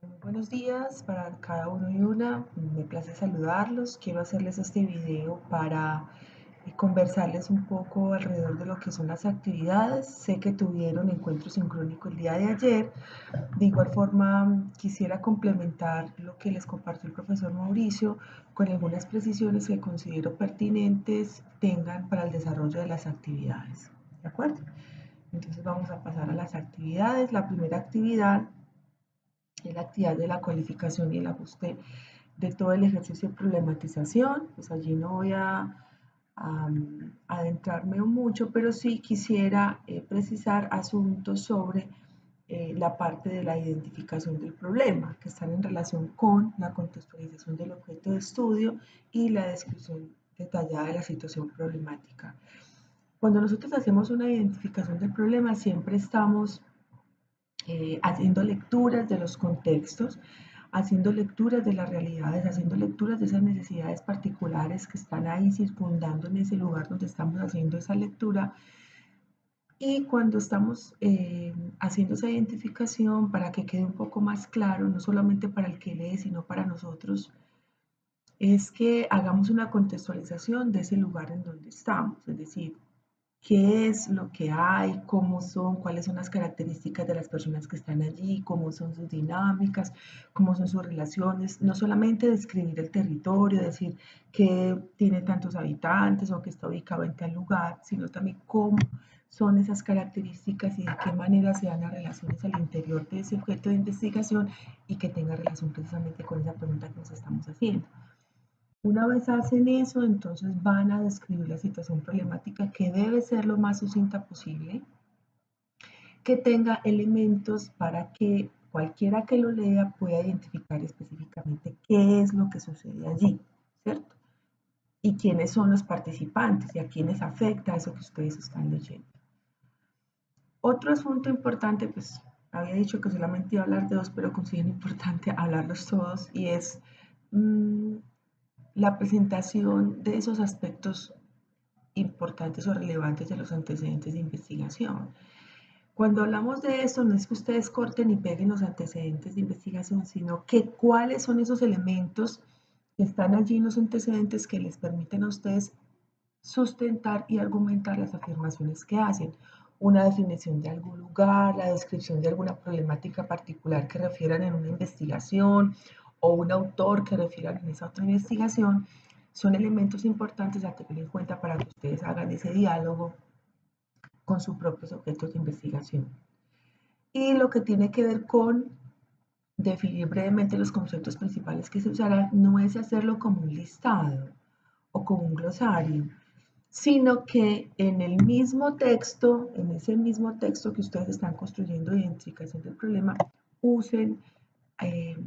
Muy buenos días para cada uno y una. Me place saludarlos. Quiero hacerles este video para conversarles un poco alrededor de lo que son las actividades. Sé que tuvieron encuentro sincrónico el día de ayer. De igual forma, quisiera complementar lo que les compartió el profesor Mauricio con algunas precisiones que considero pertinentes tengan para el desarrollo de las actividades. ¿De acuerdo? Entonces vamos a pasar a las actividades. La primera actividad es la actividad de la cualificación y el ajuste de todo el ejercicio de problematización. Pues allí no voy a adentrarme mucho, pero sí quisiera precisar asuntos sobre la parte de la identificación del problema, que están en relación con la contextualización del objeto de estudio y la descripción detallada de la situación problemática. Cuando nosotros hacemos una identificación del problema, siempre estamos haciendo lecturas de los contextos, haciendo lecturas de las realidades, haciendo lecturas de esas necesidades particulares que están ahí circundando en ese lugar donde estamos haciendo esa lectura. Y cuando estamos haciendo esa identificación, para que quede un poco más claro, no solamente para el que lee, sino para nosotros, es que hagamos una contextualización de ese lugar en donde estamos, es decir, qué es lo que hay, cómo son, cuáles son las características de las personas que están allí, cómo son sus dinámicas, cómo son sus relaciones, no solamente describir el territorio, decir que tiene tantos habitantes o que está ubicado en tal lugar, sino también cómo son esas características y de qué manera se dan las relaciones al interior de ese objeto de investigación y que tenga relación precisamente con esa pregunta que nos estamos haciendo. Una vez hacen eso, entonces van a describir la situación problemática que debe ser lo más sucinta posible, que tenga elementos para que cualquiera que lo lea pueda identificar específicamente qué es lo que sucede allí, ¿cierto? Y quiénes son los participantes y a quiénes afecta eso que ustedes están leyendo. Otro asunto importante, pues había dicho que solamente iba a hablar de dos, pero considero importante hablarlos todos y es la presentación de esos aspectos importantes o relevantes de los antecedentes de investigación. Cuando hablamos de esto, no es que ustedes corten y peguen los antecedentes de investigación, sino que cuáles son esos elementos que están allí en los antecedentes que les permiten a ustedes sustentar y argumentar las afirmaciones que hacen. Una definición de algún lugar, la descripción de alguna problemática particular que refieran en una investigación o un autor que refieran en esa otra investigación, son elementos importantes a tener en cuenta para que ustedes hagan ese diálogo con sus propios objetos de investigación. Y lo que tiene que ver con definir brevemente los conceptos principales que se usarán no es hacerlo como un listado o como un glosario, sino que en el mismo texto, en ese mismo texto que ustedes están construyendo de identificación del problema, usen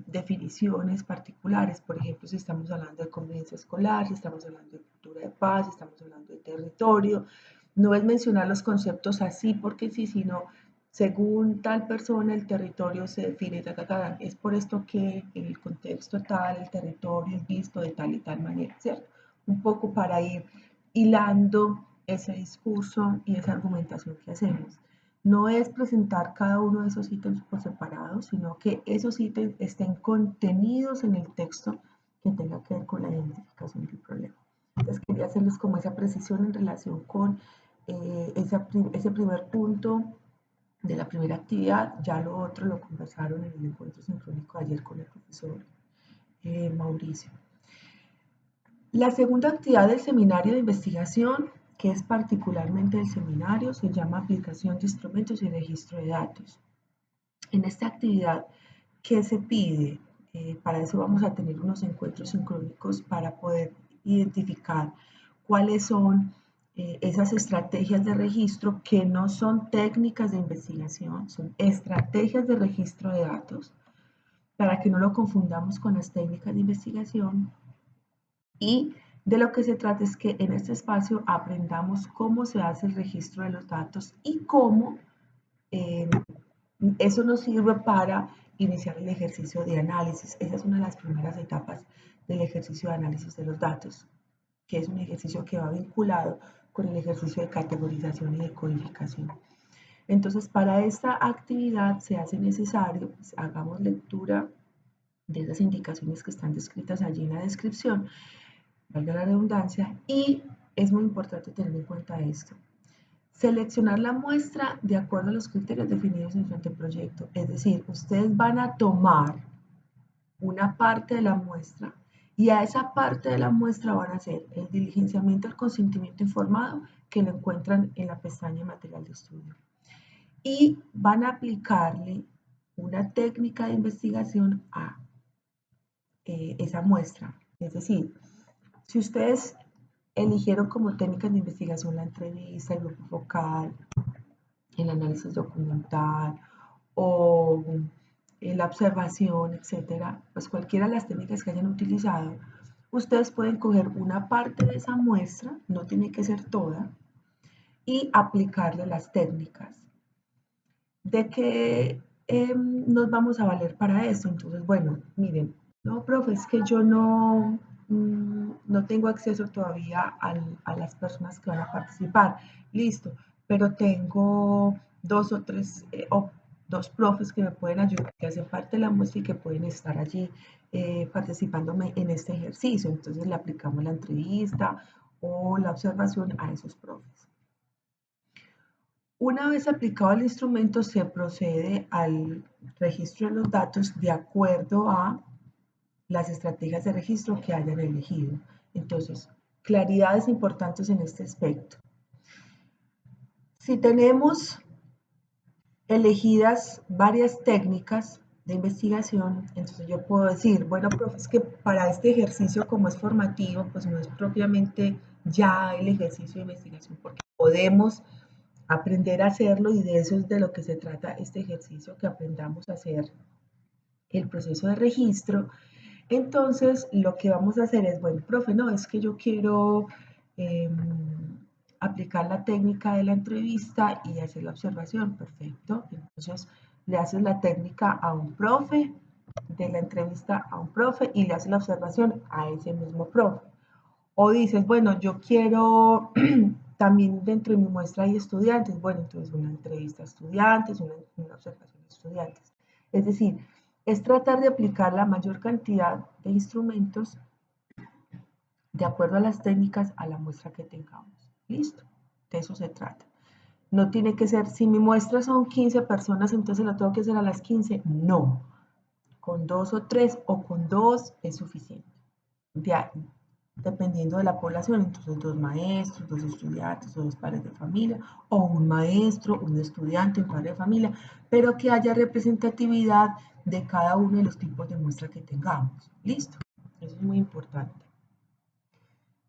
definiciones particulares. Por ejemplo, si estamos hablando de convivencia escolar, si estamos hablando de cultura de paz, si estamos hablando de territorio, no es mencionar los conceptos así porque sí, sino según tal persona el territorio se define, es por esto que en el contexto tal, el territorio es visto de tal y tal manera, ¿cierto? Un poco para ir hilando ese discurso y esa argumentación que hacemos. No es presentar cada uno de esos ítems por separado, sino que esos ítems estén contenidos en el texto que tenga que ver con la identificación del problema. Entonces quería hacerles como esa precisión en relación con ese primer punto de la primera actividad. Ya lo otro lo conversaron en el encuentro sincrónico ayer con el profesor Mauricio. La segunda actividad del seminario de investigación, que es particularmente el seminario, se llama aplicación de instrumentos y registro de datos. En esta actividad, ¿qué se pide? Para eso vamos a tener unos encuentros sincrónicos para poder identificar cuáles son esas estrategias de registro que no son técnicas de investigación, son estrategias de registro de datos, para que no lo confundamos con las técnicas de investigación. Y de lo que se trata es que en este espacio aprendamos cómo se hace el registro de los datos y cómo eh, eso nos sirve para iniciar el ejercicio de análisis. Esa es una de las primeras etapas del ejercicio de análisis de los datos, que es un ejercicio que va vinculado con el ejercicio de categorización y de codificación. Entonces, para esta actividad se hace necesario, pues, hagamos lectura de esas indicaciones que están descritas allí en la descripción, valga la redundancia, y es muy importante tener en cuenta esto. Seleccionar la muestra de acuerdo a los criterios definidos en su anteproyecto, es decir, ustedes van a tomar una parte de la muestra y a esa parte de la muestra van a hacer el diligenciamiento del consentimiento informado que lo encuentran en la pestaña material de estudio y van a aplicarle una técnica de investigación a esa muestra. Es decir, si ustedes eligieron como técnicas de investigación la entrevista, el grupo focal, el análisis documental o la observación, etcétera, pues cualquiera de las técnicas que hayan utilizado, ustedes pueden coger una parte de esa muestra, no tiene que ser toda, y aplicarle las técnicas. ¿De qué nos vamos a valer para esto? Entonces, bueno, miren, no, profe, es que yo no tengo acceso todavía a las personas que van a participar. Listo, pero tengo dos o tres, dos profes que me pueden ayudar, que hacen parte de la muestra y que pueden estar allí participándome en este ejercicio. Entonces le aplicamos la entrevista o la observación a esos profes. Una vez aplicado el instrumento, se procede al registro de los datos de acuerdo a las estrategias de registro que hayan elegido. Entonces, claridades importantes en este aspecto. Si tenemos elegidas varias técnicas de investigación, entonces yo puedo decir, bueno, profe, es que para este ejercicio como es formativo, pues no es propiamente ya el ejercicio de investigación, porque podemos aprender a hacerlo y de eso es de lo que se trata este ejercicio, que aprendamos a hacer el proceso de registro. Entonces, lo que vamos a hacer es, bueno, profe, no, es que yo quiero aplicar la técnica de la entrevista y hacer la observación, perfecto. Entonces, le haces la técnica a un profe, de la entrevista a un profe y le haces la observación a ese mismo profe. O dices, bueno, yo quiero también dentro de mi muestra hay estudiantes, bueno, entonces una entrevista a estudiantes, una observación a estudiantes. Es decir, es tratar de aplicar la mayor cantidad de instrumentos de acuerdo a las técnicas a la muestra que tengamos. Listo, de eso se trata. No tiene que ser, si mi muestra son 15 personas, entonces la tengo que hacer a las 15. No, con 2 o 3 o con 2 es suficiente. Dependiendo de la población, entonces 2 maestros, 2 estudiantes, 2 padres de familia, o un maestro, un estudiante, un padre de familia, pero que haya representatividad de cada uno de los tipos de muestra que tengamos. ¿Listo? Eso es muy importante.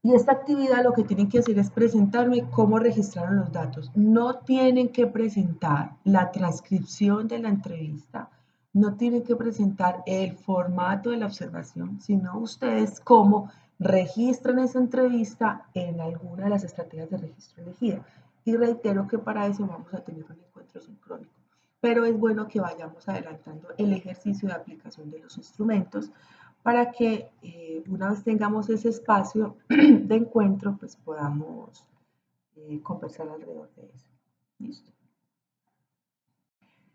Y esta actividad lo que tienen que hacer es presentarme cómo registraron los datos. No tienen que presentar la transcripción de la entrevista, no tienen que presentar el formato de la observación, sino ustedes cómo registran esa entrevista en alguna de las estrategias de registro elegida. Y reitero que para eso vamos a tener un encuentro sincrónico. Pero es bueno que vayamos adelantando el ejercicio de aplicación de los instrumentos para que una vez tengamos ese espacio de encuentro, pues podamos conversar alrededor de eso. ¿Listo?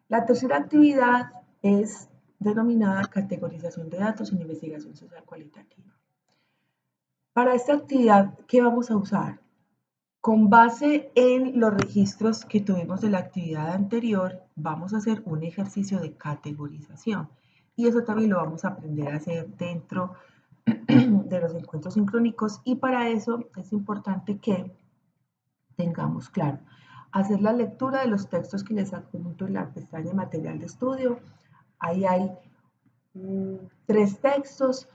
La tercera actividad es denominada categorización de datos en investigación social cualitativa. Para esta actividad, ¿qué vamos a usar? Con base en los registros que tuvimos de la actividad anterior, vamos a hacer un ejercicio de categorización. Y eso también lo vamos a aprender a hacer dentro de los encuentros sincrónicos. Y para eso es importante que tengamos claro, hacer la lectura de los textos que les adjunto en la pestaña material de estudio. Ahí hay 3 textos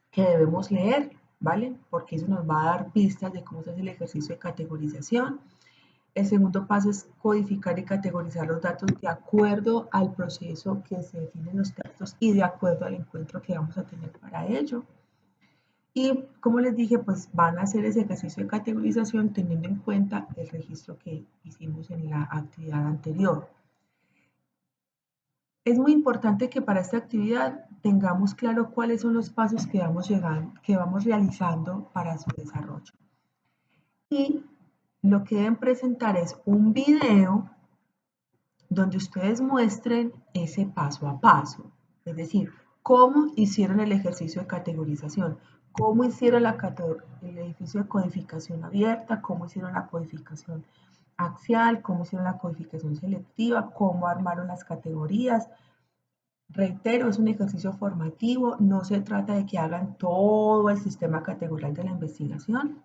que debemos leer, ¿vale? Porque eso nos va a dar pistas de cómo se hace el ejercicio de categorización. El segundo paso es codificar y categorizar los datos de acuerdo al proceso que se define en los textos y de acuerdo al encuentro que vamos a tener para ello. Y como les dije, pues van a hacer ese ejercicio de categorización teniendo en cuenta el registro que hicimos en la actividad anterior. Es muy importante que para esta actividad tengamos claro cuáles son los pasos que vamos realizando para su desarrollo. Y lo que deben presentar es un video donde ustedes muestren ese paso a paso. Es decir, cómo hicieron el ejercicio de categorización, cómo hicieron el ejercicio de codificación abierta, cómo hicieron la codificación axial, cómo hicieron la codificación selectiva, cómo armaron las categorías. Reitero, es un ejercicio formativo, no se trata de que hagan todo el sistema categorial de la investigación,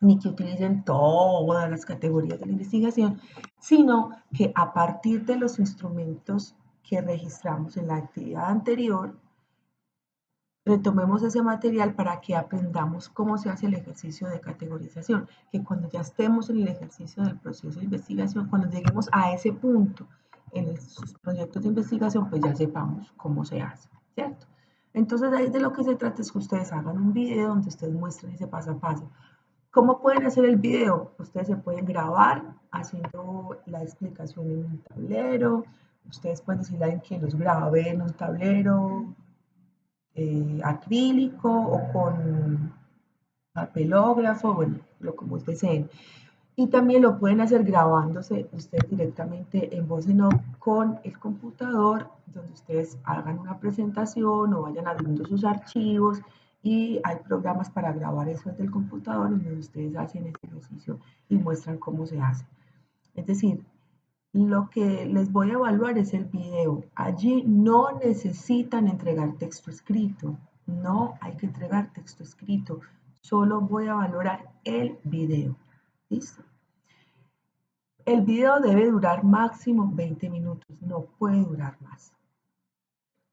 ni que utilicen todas las categorías de la investigación, sino que a partir de los instrumentos que registramos en la actividad anterior, retomemos ese material para que aprendamos cómo se hace el ejercicio de categorización, que cuando ya estemos en el ejercicio del proceso de investigación, cuando lleguemos a ese punto en sus proyectos de investigación, pues ya sepamos cómo se hace, ¿cierto? Entonces, ahí de lo que se trata es que ustedes hagan un video donde ustedes muestren ese paso a paso. ¿Cómo pueden hacer el video? Ustedes se pueden grabar haciendo la explicación en un tablero. Ustedes pueden decirle a alguien que los grabe en un tablero acrílico o con papelógrafo, bueno, lo como ustedes deseen. Y también lo pueden hacer grabándose ustedes directamente en voz en off con el computador, donde ustedes hagan una presentación o vayan abriendo sus archivos y hay programas para grabar eso desde el computador en donde ustedes hacen este ejercicio y muestran cómo se hace. Es decir, lo que les voy a evaluar es el video. Allí no necesitan entregar texto escrito. No hay que entregar texto escrito. Solo voy a valorar el video. ¿Listo? El video debe durar máximo 20 minutos. No puede durar más.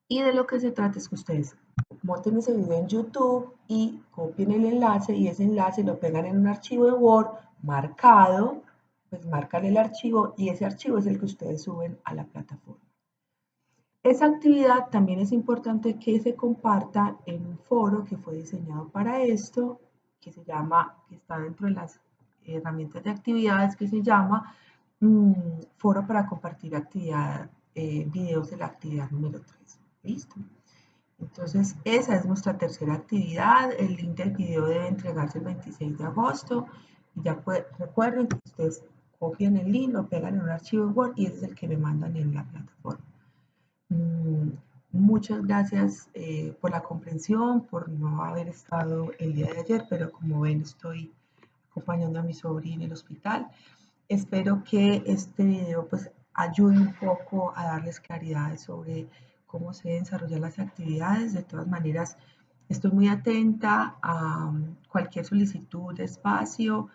Y de lo que se trata es que ustedes monten ese video en YouTube y copien el enlace y ese enlace lo pegan en un archivo de Word marcado, pues marcan el archivo y ese archivo es el que ustedes suben a la plataforma. Esa actividad también es importante que se comparta en un foro que fue diseñado para esto, que se llama, que está dentro de las herramientas de actividades, que se llama Foro para compartir videos de la actividad número 3. ¿Listo? Entonces, esa es nuestra tercera actividad. El link del video debe entregarse el 26 de agosto. Y ya recuerden que ustedes copian el link, lo pegan en un archivo Word y ese es el que me mandan en la plataforma. Muchas gracias por la comprensión, por no haber estado el día de ayer, pero como ven estoy acompañando a mi sobrina en el hospital. Espero que este video pues ayude un poco a darles claridad sobre cómo se deben desarrollar las actividades. De todas maneras, estoy muy atenta a cualquier solicitud de espacio.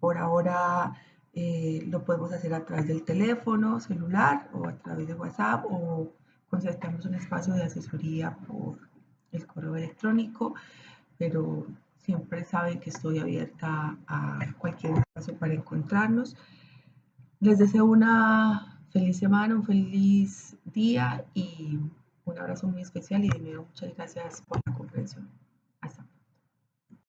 Por ahora lo podemos hacer a través del teléfono celular o a través de WhatsApp o concertamos un espacio de asesoría por el correo electrónico, pero siempre saben que estoy abierta a cualquier espacio para encontrarnos. Les deseo una feliz semana, un feliz día y un abrazo muy especial y de nuevo muchas gracias por la comprensión.